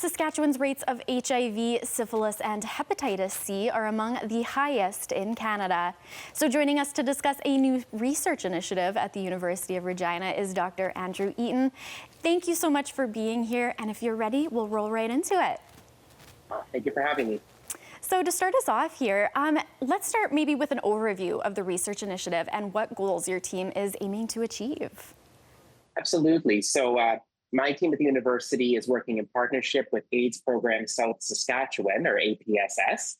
Saskatchewan's rates of HIV, syphilis, and hepatitis C are among the highest in Canada. So joining us to discuss a new research initiative at the University of Regina is Dr. Andrew Eaton. Thank you so much for being here, and if you're ready, we'll roll right into it. Thank you for having me. So to start us off here, let's start maybe with an overview of the research initiative and what goals your team is aiming to achieve. Absolutely. So my team at the university is working in partnership with AIDS Program South Saskatchewan, or APSS.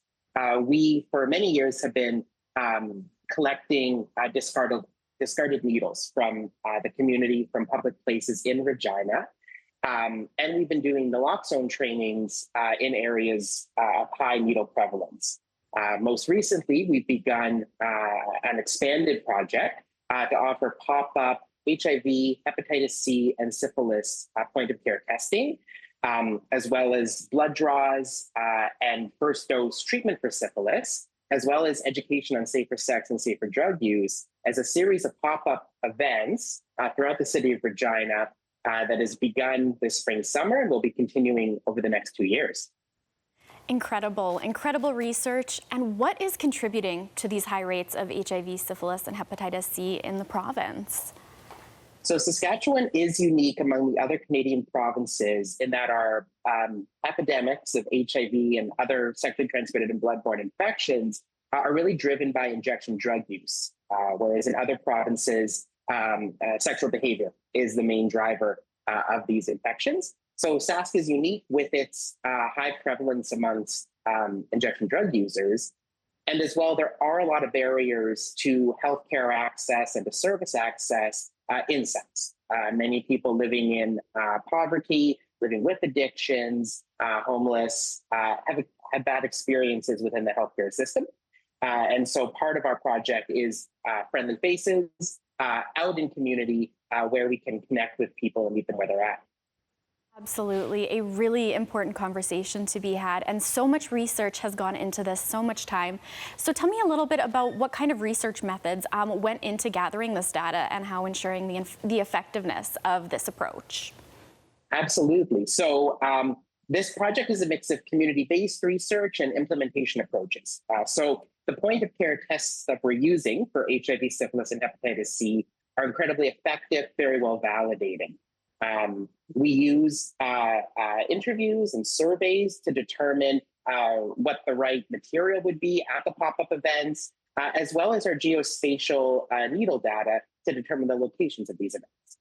We, for many years, have been collecting discarded needles from the community, from public places in Regina. And we've been doing naloxone trainings in areas of high needle prevalence. Most recently, we've begun an expanded project to offer pop-up HIV, hepatitis C, and syphilis point-of-care testing, as well as blood draws and first dose treatment for syphilis, as well as education on safer sex and safer drug use, as a series of pop-up events throughout the city of Regina that has begun this spring-summer and will be continuing over the next 2 years. Incredible research. And what is contributing to these high rates of HIV, syphilis, and hepatitis C in the province? So Saskatchewan is unique among the other Canadian provinces in that our epidemics of HIV and other sexually transmitted and bloodborne infections are really driven by injection drug use, whereas in other provinces, sexual behavior is the main driver of these infections. So Sask is unique with its high prevalence amongst injection drug users. And as well, there are a lot of barriers to healthcare access and to service access in sex. Many people living in poverty, living with addictions, homeless, have bad experiences within the healthcare system. And so part of our project is friendly faces out in community where we can connect with people and meet them where they're at. Absolutely, a really important conversation to be had, and so much research has gone into this, so much time. So tell me a little bit about what kind of research methods went into gathering this data and how ensuring the effectiveness of this approach. Absolutely. So this project is a mix of community-based research and implementation approaches. So the point-of-care tests that we're using for HIV, syphilis, and hepatitis C are incredibly effective, very well validated. We use interviews and surveys to determine what the right material would be at the pop-up events, as well as our geospatial needle data to determine the locations of these events.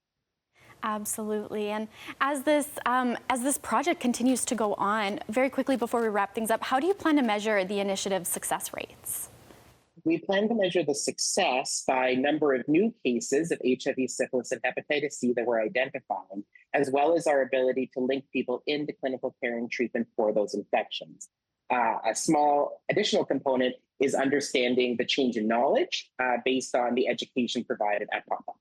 Absolutely. And as this project continues to go on, very quickly before we wrap things up, how do you plan to measure the initiative's success rates? We plan to measure the success by number of new cases of HIV, syphilis, and hepatitis C that we're identifying, as well as our ability to link people into clinical care and treatment for those infections. A small additional component is understanding the change in knowledge based on the education provided at pop-up.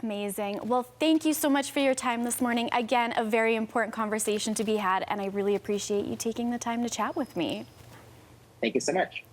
Amazing. Well, thank you so much for your time this morning. Again, a very important conversation to be had, and I really appreciate you taking the time to chat with me. Thank you so much.